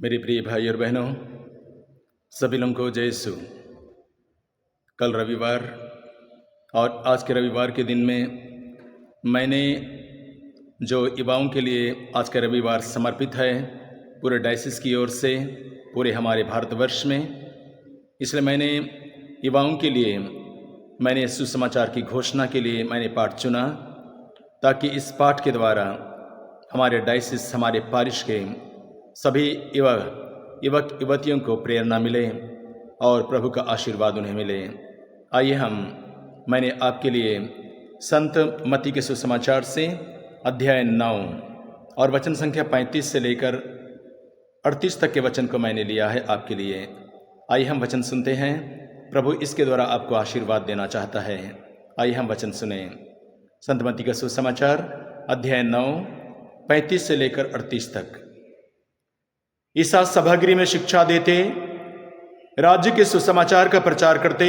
मेरे प्रिय भाई और बहनों, सभी लोगों को जय यीशु। कल रविवार और आज के रविवार के दिन में मैंने जो युवाओं के लिए आज का रविवार समर्पित है पूरे डायसिस की ओर से, पूरे हमारे भारतवर्ष में, इसलिए मैंने युवाओं के लिए मैंने सुसमाचार की घोषणा के लिए मैंने पाठ चुना, ताकि इस पाठ के द्वारा हमारे डायसिस, हमारे पारिश के सभी युवक युवतियों को प्रेरणा मिले और प्रभु का आशीर्वाद उन्हें मिले। आइए मैंने आपके लिए संत मत्ती के सुसमाचार से अध्याय 9 और वचन संख्या 35 से लेकर 38 तक के वचन को मैंने लिया है आपके लिए। आइए हम वचन सुनते हैं। प्रभु इसके द्वारा आपको आशीर्वाद देना चाहता है। आइए हम वचन सुने। संत मत्ती का सुसमाचार अध्याय 9 35 से लेकर 38 तक। ईसा सभागृह में शिक्षा देते, राज्य के सुसमाचार का प्रचार करते,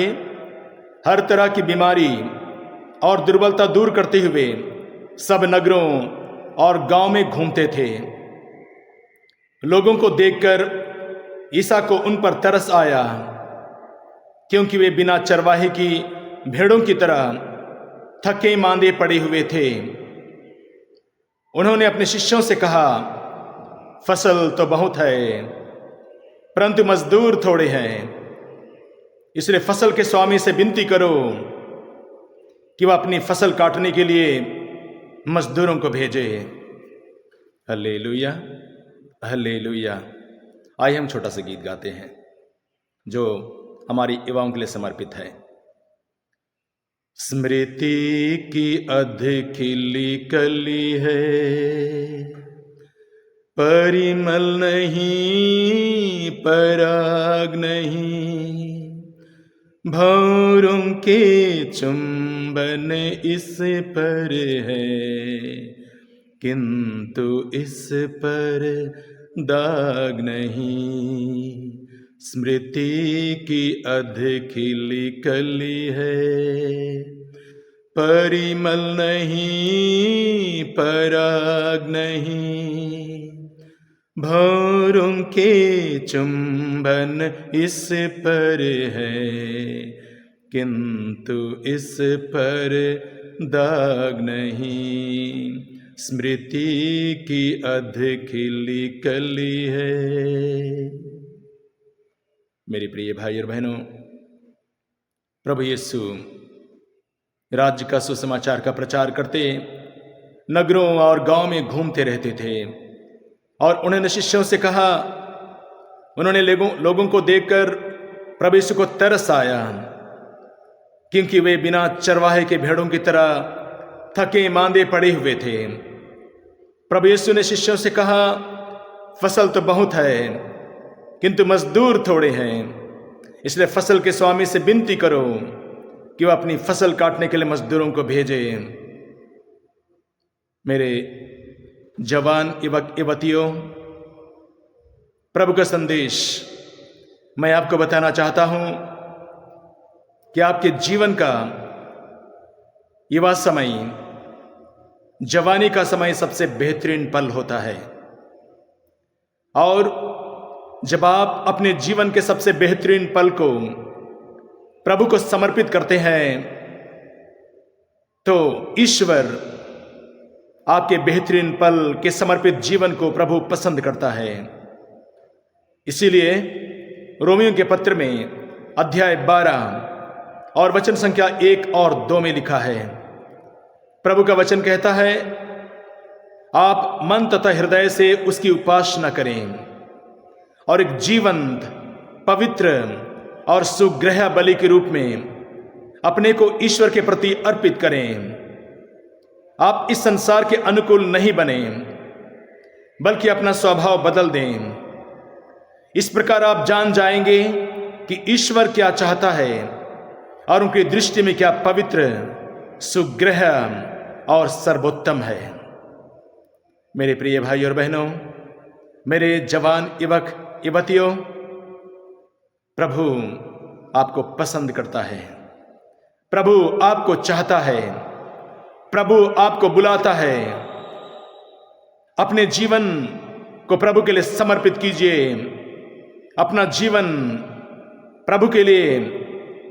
हर तरह की बीमारी और दुर्बलता दूर करते हुए सब नगरों और गांव में घूमते थे। लोगों को देखकर ईसा को उन पर तरस आया, क्योंकि वे बिना चरवाहे की भेड़ों की तरह थके मांदे पड़े हुए थे। उन्होंने अपने शिष्यों से कहा, फसल तो बहुत है, परंतु मजदूर थोड़े हैं। इसलिए फसल के स्वामी से विनती करो कि वह अपनी फसल काटने के लिए मजदूरों को भेजे। Hallelujah, hallelujah. आइए हम छोटा सा गीत गाते हैं जो हमारी युवाओं के लिए समर्पित है। स्मृति की अध खिली कली है, परिमल नहीं, पराग नहीं, भौरों के चुंबन इस पर है, किंतु इस पर दाग नहीं। स्मृति की अध खिली कली है, परिमल नहीं, पराग नहीं, भौरों के चुंबन इस पर है, किंतु इस पर दाग नहीं। स्मृति की अध खिली कली है। मेरे प्रिय भाई और बहनों, प्रभु यीशु राज्य का सुसमाचार का प्रचार करते नगरों और गांव में घूमते रहते थे और उन्होंने शिष्यों से कहा, उन्होंने लोगों को देखकर प्रभु यीशु को तरस आया, क्योंकि वे बिना चरवाहे के भेड़ों की तरह थके मांदे पड़े हुए थे। प्रभु यीशु ने शिष्यों से कहा, फसल तो बहुत है, किंतु मजदूर थोड़े हैं। इसलिए फसल के स्वामी से विनती करो कि वह अपनी फसल काटने के लिए मजदूरों को भेजे। मेरे जवान युवक युवतियों, प्रभु का संदेश मैं आपको बताना चाहता हूं कि आपके जीवन का युवा समय, जवानी का समय सबसे बेहतरीन पल होता है। और जब आप अपने जीवन के सबसे बेहतरीन पल को प्रभु को समर्पित करते हैं, तो ईश्वर आपके बेहतरीन पल के समर्पित जीवन को प्रभु पसंद करता है। इसीलिए रोमियों के पत्र में अध्याय 12 और वचन संख्या 1 और 2 में लिखा है, प्रभु का वचन कहता है, आप मन तथा हृदय से उसकी उपासना करें और एक जीवंत, पवित्र और सुग्रह बलि के रूप में अपने को ईश्वर के प्रति अर्पित करें। आप इस संसार के अनुकूल नहीं बने, बल्कि अपना स्वभाव बदल दें। इस प्रकार आप जान जाएंगे कि ईश्वर क्या चाहता है और उनकी दृष्टि में क्या पवित्र, सुग्रह और सर्वोत्तम है। मेरे प्रिय भाई और बहनों, मेरे जवान युवक युवतियों, प्रभु आपको पसंद करता है, प्रभु आपको चाहता है, प्रभु आपको बुलाता है। अपने जीवन को प्रभु के लिए समर्पित कीजिए। अपना जीवन प्रभु के लिए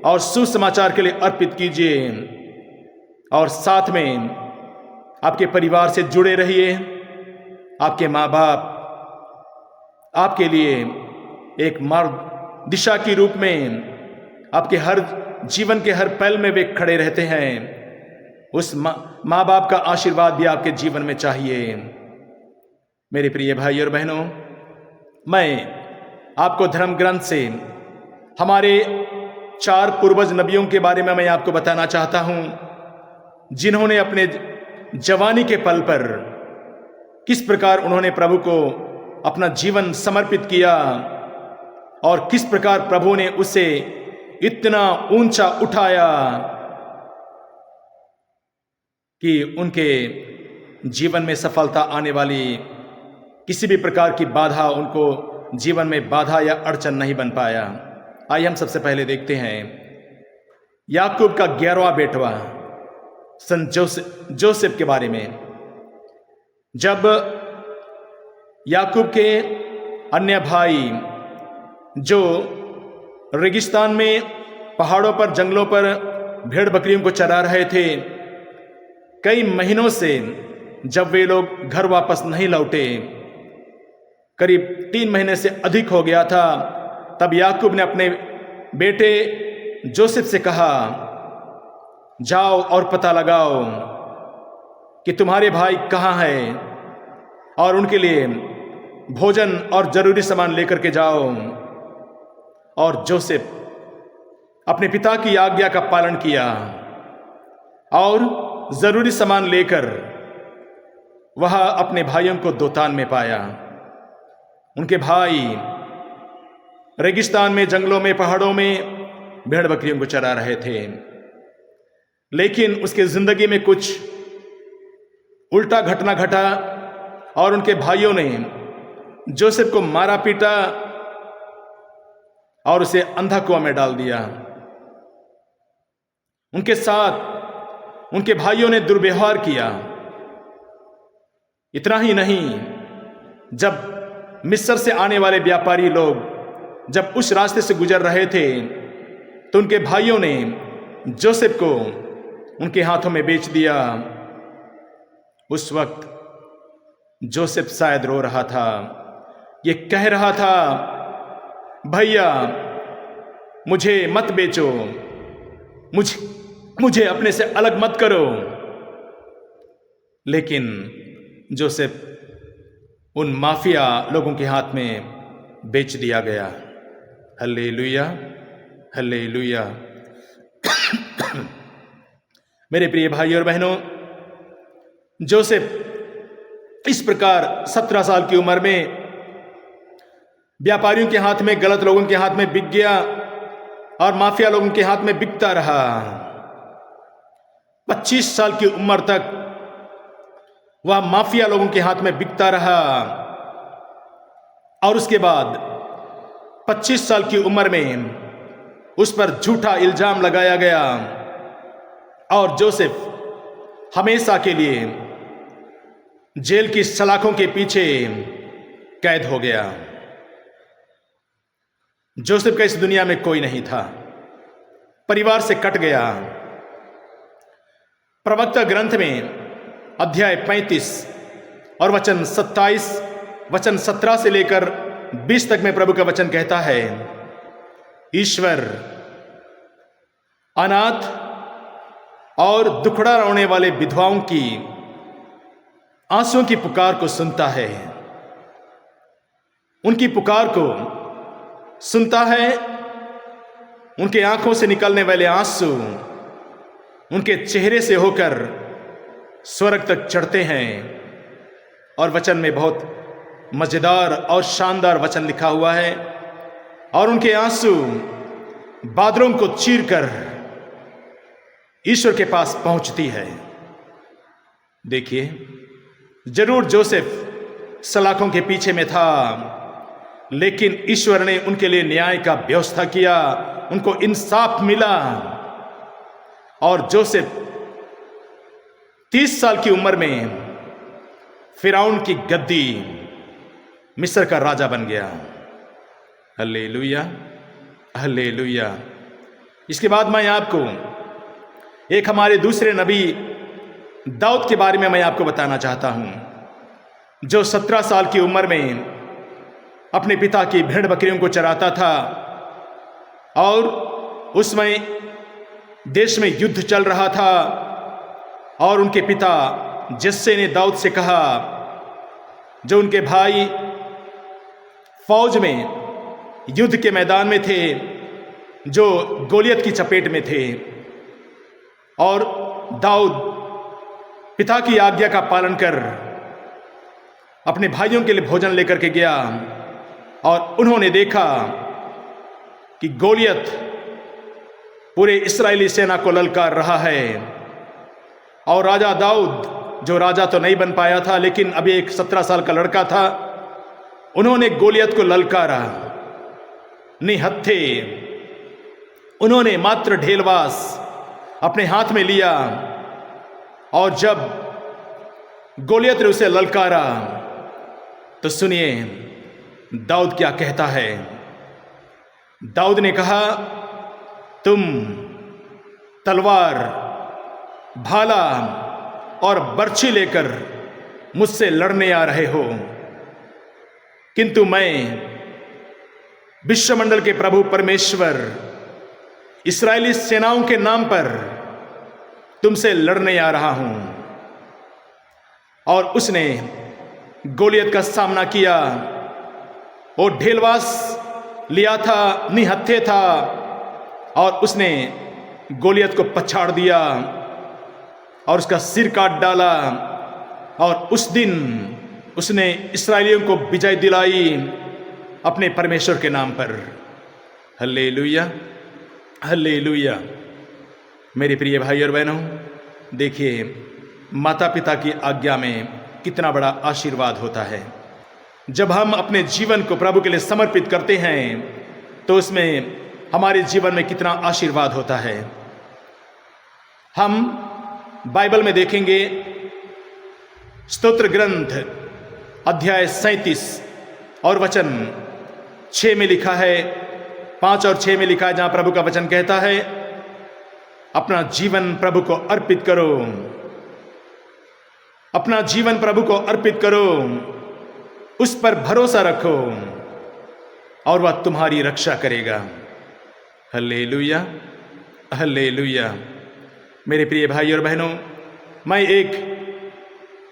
और सुसमाचार के लिए अर्पित कीजिए और साथ में आपके परिवार से जुड़े रहिए। आपके माँ बाप आपके लिए एक मार्ग दिशा के रूप में आपके हर जीवन के हर पल में वे खड़े रहते हैं। उस माँ बाप का आशीर्वाद भी आपके जीवन में चाहिए। मेरे प्रिय भाई और बहनों, मैं आपको धर्म ग्रंथ से हमारे 4 पूर्वज नबियों के बारे में मैं आपको बताना चाहता हूं, जिन्होंने अपने जवानी के पल पर किस प्रकार उन्होंने प्रभु को अपना जीवन समर्पित किया और किस प्रकार प्रभु ने उसे इतना ऊंचा उठाया कि उनके जीवन में सफलता आने वाली किसी भी प्रकार की बाधा उनको जीवन में बाधा या अड़चन नहीं बन पाया। आइए हम सबसे पहले देखते हैं याकूब का 11वां बेटवा सन जोसेफ के बारे में। जब याकूब के अन्य भाई जो रेगिस्तान में पहाड़ों पर जंगलों पर भेड़ बकरियों को चरा रहे थे, कई महीनों से जब वे लोग घर वापस नहीं लौटे, करीब 3 महीने से अधिक हो गया था, तब याकूब ने अपने बेटे जोसेफ से कहा, जाओ और पता लगाओ कि तुम्हारे भाई कहाँ हैं और उनके लिए भोजन और जरूरी सामान लेकर के जाओ। और जोसेफ अपने पिता की आज्ञा का पालन किया और जरूरी सामान लेकर वह अपने भाइयों को दोतान में पाया। उनके भाई रेगिस्तान में, जंगलों में, पहाड़ों में भेड़ बकरियों को चरा रहे थे, लेकिन उसके जिंदगी में कुछ उल्टा घटना घटा और उनके भाइयों ने जोसेफ को मारा पीटा और उसे अंधा कुआं में डाल दिया। उनके साथ उनके भाइयों ने दुर्व्यवहार किया। इतना ही नहीं, जब मिस्र से आने वाले व्यापारी लोग जब उस रास्ते से गुजर रहे थे, तो उनके भाइयों ने जोसेफ को उनके हाथों में बेच दिया। उस वक्त जोसेफ शायद रो रहा था, ये कह रहा था, भैया मुझे मत बेचो, मुझे अपने से अलग मत करो। लेकिन जोसेफ उन माफिया लोगों के हाथ में बेच दिया गया। Hallelujah, hallelujah. मेरे प्रिय भाई और बहनों, जोसेफ इस प्रकार 17 साल की उम्र में व्यापारियों के हाथ में, गलत लोगों के हाथ में बिक गया और माफिया लोगों के हाथ में बिकता रहा। 25 साल की उम्र तक वह माफिया लोगों के हाथ में बिकता रहा और उसके बाद 25 साल की उम्र में उस पर झूठा इल्जाम लगाया गया और जोसेफ हमेशा के लिए जेल की सलाखों के पीछे कैद हो गया। जोसेफ का इस दुनिया में कोई नहीं था, परिवार से कट गया। प्रवक्ता ग्रंथ में अध्याय 35 और वचन 27, वचन 17 से लेकर 20 तक में प्रभु का वचन कहता है, ईश्वर अनाथ और दुखड़ा रोने वाले विधवाओं की आंसुओं की पुकार को सुनता है। उनकी पुकार को सुनता है। उनके आंखों से निकलने वाले आंसू उनके चेहरे से होकर स्वर्ग तक चढ़ते हैं। और वचन में बहुत मजेदार और शानदार वचन लिखा हुआ है, और उनके आंसू बादलों को चीरकर ईश्वर के पास पहुंचती है। देखिए, जरूर जोसेफ सलाखों के पीछे में था, लेकिन ईश्वर ने उनके लिए न्याय का व्यवस्था किया, उनको इंसाफ मिला। और जोसेफ 30 साल की उम्र में फिरौन की गद्दी मिस्र का राजा बन गया। Hallelujah, hallelujah. इसके बाद मैं आपको एक हमारे दूसरे नबी दाऊद के बारे में मैं आपको बताना चाहता हूं, जो 17 साल की उम्र में अपने पिता की भेड़ बकरियों को चराता था और उसमें देश में युद्ध चल रहा था। और उनके पिता जस्से ने दाऊद से कहा, जो उनके भाई फौज में युद्ध के मैदान में थे, जो गोलियत की चपेट में थे, और दाऊद पिता की आज्ञा का पालन कर अपने भाइयों के लिए भोजन लेकर के गया और उन्होंने देखा कि गोलियत पूरे इस्राएली सेना को ललकार रहा है। और राजा दाऊद, जो राजा तो नहीं बन पाया था लेकिन अभी एक 17 साल का लड़का था, उन्होंने गोलियत को ललकारा। निहत्थे उन्होंने मात्र ढेलवास अपने हाथ में लिया और जब गोलियत ने उसे ललकारा तो सुनिए दाऊद क्या कहता है। दाऊद ने कहा, तुम तलवार, भाला और बर्छी लेकर मुझसे लड़ने आ रहे हो, किंतु मैं विश्वमंडल के प्रभु परमेश्वर इस्राएली सेनाओं के नाम पर तुमसे लड़ने आ रहा हूं। और उसने गोलियत का सामना किया। वो ढेलवास लिया था, निहत्थे था, और उसने गोलियत को पछाड़ दिया और उसका सिर काट डाला। और उस दिन उसने इस्राएलियों को विजय दिलाई अपने परमेश्वर के नाम पर। Hallelujah, hallelujah. मेरे प्रिय भाई और बहनों, देखिए माता पिता की आज्ञा में कितना बड़ा आशीर्वाद होता है। जब हम अपने जीवन को प्रभु के लिए समर्पित करते हैं तो उसमें हमारे जीवन में कितना आशीर्वाद होता है। हम बाइबल में देखेंगे, स्तोत्र ग्रंथ अध्याय 37 और वचन 6 में लिखा है, 5 और 6 में लिखा है, जहां प्रभु का वचन कहता है, अपना जीवन प्रभु को अर्पित करो, अपना जीवन प्रभु को अर्पित करो, उस पर भरोसा रखो और वह तुम्हारी रक्षा करेगा। Hallelujah, hallelujah. मेरे प्रिय भाई और बहनों, मैं एक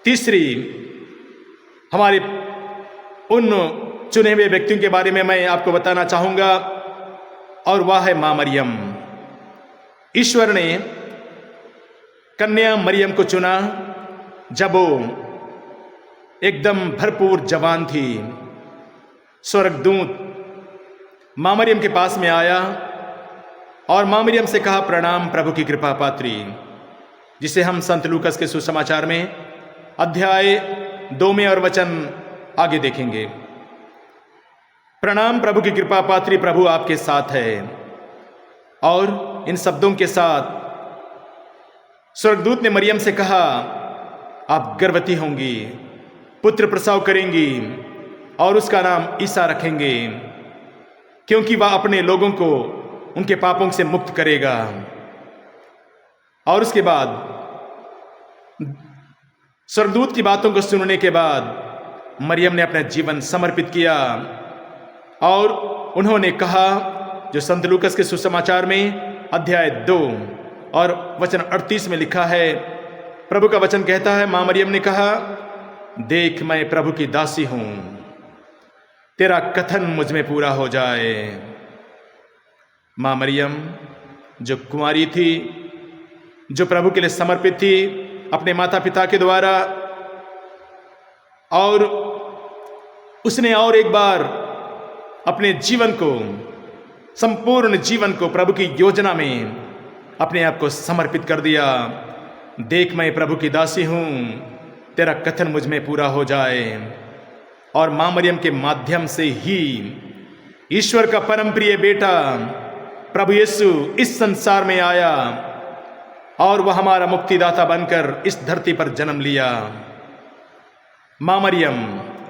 तीसरी हमारे उन चुने हुए व्यक्तियों के बारे में मैं आपको बताना चाहूंगा, और वह है मां मरियम। ईश्वर ने कन्या मरियम को चुना जब वो एकदम भरपूर जवान थी। स्वर्गदूत मां मरियम के पास में आया और मां मरियम से कहा, प्रणाम प्रभु की कृपा पात्री, जिसे हम संत लूकस के सुसमाचार में अध्याय 2 में और वचन आगे देखेंगे। प्रणाम प्रभु की कृपा पात्री, प्रभु आपके साथ है। और इन शब्दों के साथ स्वर्गदूत ने मरियम से कहा, आप गर्भवती होंगी, पुत्र प्रसव करेंगी और उसका नाम ईसा रखेंगे, क्योंकि वह अपने लोगों को उनके पापों से मुक्त करेगा। और उसके बाद स्वर्गदूत की बातों को सुनने के बाद मरियम ने अपना जीवन समर्पित किया और उन्होंने कहा, जो संत लूकस के सुसमाचार में अध्याय 2 और वचन 38 में लिखा है, प्रभु का वचन कहता है, मां मरियम ने कहा, देख मैं प्रभु की दासी हूं, तेरा कथन मुझ में पूरा हो जाए। मां मरियम जो कुंवारी थी, जो प्रभु के लिए समर्पित थी अपने माता पिता के द्वारा, और उसने और एक बार अपने जीवन को, संपूर्ण जीवन को प्रभु की योजना में अपने आप को समर्पित कर दिया। देख मैं प्रभु की दासी हूं, तेरा कथन मुझ में पूरा हो जाए। और मां मरियम के माध्यम से ही ईश्वर का परम प्रिय बेटा प्रभु यीशु इस संसार में आया और वह हमारा मुक्तिदाता बनकर इस धरती पर जन्म लिया। माँ मरियम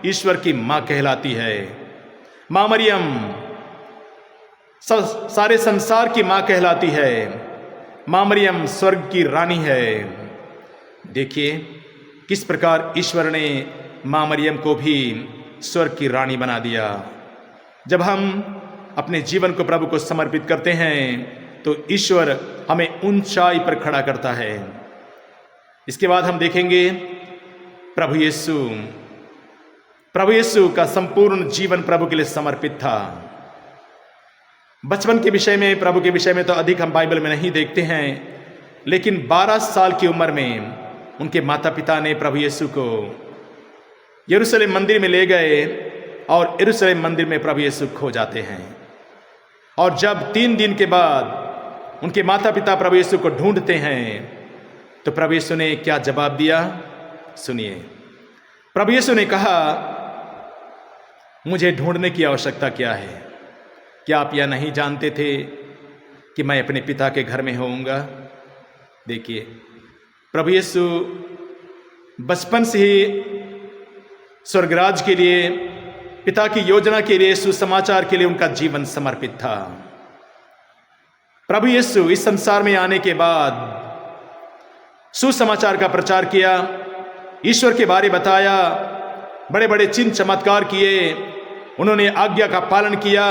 ईश्वर की माँ कहलाती है। माँ मरियम सारे संसार की माँ कहलाती है। माँ मरियम स्वर्ग की रानी है। देखिए किस प्रकार ईश्वर ने माँ मरियम को भी स्वर्ग की रानी बना दिया। जब हम अपने जीवन को प्रभु को समर्पित करते हैं तो ईश्वर हमें ऊंचाई पर खड़ा करता है। इसके बाद हम देखेंगे प्रभु यीशु का संपूर्ण जीवन प्रभु के लिए समर्पित था। बचपन के विषय में, प्रभु के विषय में तो अधिक हम बाइबल में नहीं देखते हैं, लेकिन 12 साल की उम्र में उनके माता पिता ने प्रभु यीशु को यरूशलेम मंदिर में ले गए और यरूशलेम मंदिर में प्रभु यीशु खो जाते हैं। और जब 3 दिन के बाद उनके माता पिता प्रभु यीशु को ढूंढते हैं तो प्रभु यीशु ने क्या जवाब दिया, सुनिए। प्रभु यीशु ने कहा, मुझे ढूंढने की आवश्यकता क्या है? क्या आप यह नहीं जानते थे कि मैं अपने पिता के घर में होऊंगा? देखिए प्रभु यीशु बचपन से ही स्वर्गराज के लिए, पिता की योजना के लिए, सुसमाचार के लिए उनका जीवन समर्पित था। प्रभु यीशु इस संसार में आने के बाद सुसमाचार का प्रचार किया, ईश्वर के बारे बताया, बड़े बड़े चिन्ह चमत्कार किए, उन्होंने आज्ञा का पालन किया,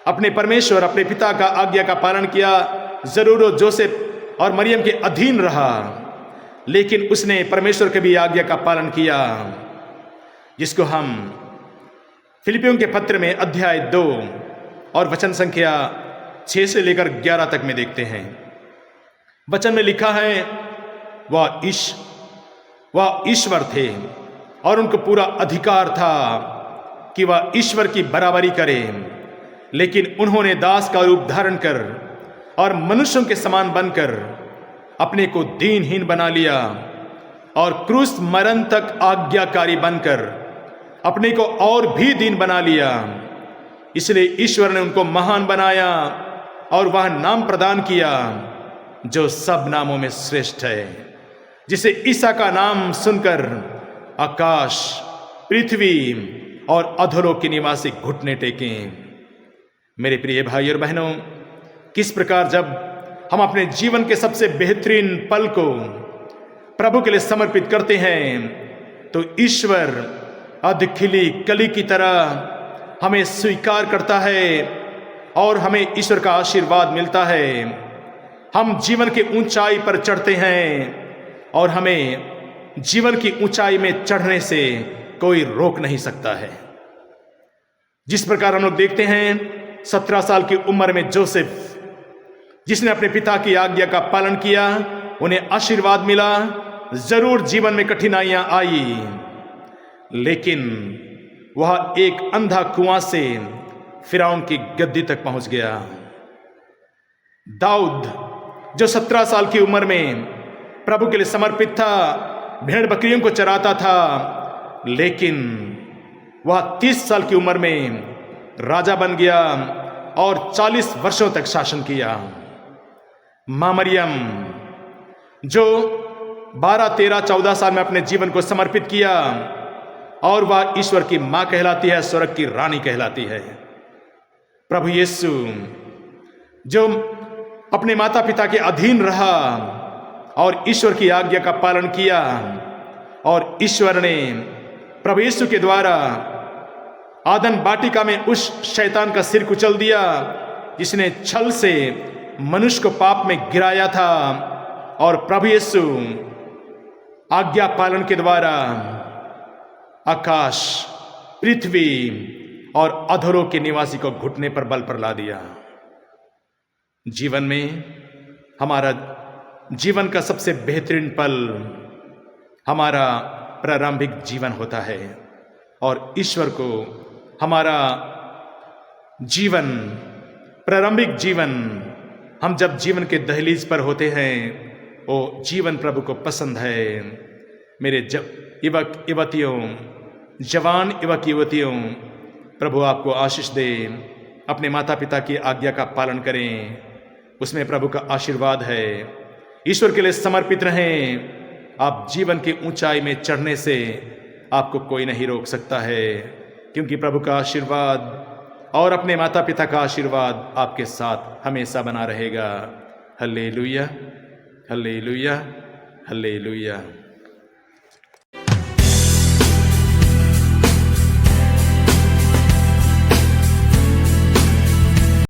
अपने परमेश्वर अपने पिता का आज्ञा का पालन किया। जरूर वो जोसेफ और मरियम के अधीन रहा, लेकिन उसने परमेश्वर के भी आज्ञा का पालन किया, जिसको हम फिलिपियों के पत्र में अध्याय 2 और वचन संख्या 6 से लेकर 11 तक में देखते हैं। वचन में लिखा है, वह ईश्वर थे और उनको पूरा अधिकार था कि वह ईश्वर की बराबरी करें, लेकिन उन्होंने दास का रूप धारण कर और मनुष्यों के समान बनकर अपने को दीनहीन बना लिया और क्रूस मरण तक आज्ञाकारी बनकर अपने को और भी दीन बना लिया। इसलिए ईश्वर ने उनको महान बनाया और वह नाम प्रदान किया जो सब नामों में श्रेष्ठ है, जिसे ईसा का नाम सुनकर आकाश, पृथ्वी और अधोलोक के निवासी घुटने टेकें। मेरे प्रिय भाई और बहनों, किस प्रकार जब हम अपने जीवन के सबसे बेहतरीन पल को प्रभु के लिए समर्पित करते हैं तो ईश्वर अधखिली कली की तरह हमें स्वीकार करता है और हमें ईश्वर का आशीर्वाद मिलता है। हम जीवन की ऊंचाई पर चढ़ते हैं और हमें जीवन की ऊंचाई में चढ़ने से कोई रोक नहीं सकता है। जिस प्रकार हम लोग देखते हैं 17 साल की उम्र में जोसेफ, जिसने अपने पिता की आज्ञा का पालन किया, उन्हें आशीर्वाद मिला। जरूर जीवन में कठिनाइयां आई, लेकिन वह एक अंधा कुआं से फिरौन की गद्दी तक पहुंच गया। दाऊद जो 17 साल की उम्र में प्रभु के लिए समर्पित था, भेड़ बकरियों को चराता था, लेकिन वह 30 साल की उम्र में राजा बन गया और 40 वर्षों तक शासन किया। माँ मरियम जो 12, 13, 14 साल में अपने जीवन को समर्पित किया और वह ईश्वर की माँ कहलाती है, स्वर्ग की रानी कहलाती है। प्रभु यीशु जो अपने माता पिता के अधीन रहा और ईश्वर की आज्ञा का पालन किया, और ईश्वर ने प्रभु यीशु के द्वारा आदन वाटिका में उस शैतान का सिर कुचल दिया जिसने छल से मनुष्य को पाप में गिराया था, और प्रभु यीशु आज्ञा पालन के द्वारा आकाश, पृथ्वी और अधोलोक के निवासी को घुटने पर बल पर ला दिया। जीवन में हमारा जीवन का सबसे बेहतरीन पल हमारा प्रारंभिक जीवन होता है, और ईश्वर को हमारा जीवन, प्रारंभिक जीवन, हम जब जीवन के दहलीज पर होते हैं, वो जीवन प्रभु को पसंद है। मेरे युवक युवतियों, जवान युवक युवतियों, प्रभु आपको आशीष दे। अपने माता पिता की आज्ञा का पालन करें, उसमें प्रभु का आशीर्वाद है। ईश्वर के लिए समर्पित रहें। आप जीवन की ऊंचाई में चढ़ने से आपको कोई नहीं रोक सकता है, क्योंकि प्रभु का आशीर्वाद और अपने माता पिता का आशीर्वाद आपके साथ हमेशा बना रहेगा। Hallelujah, hallelujah, hallelujah.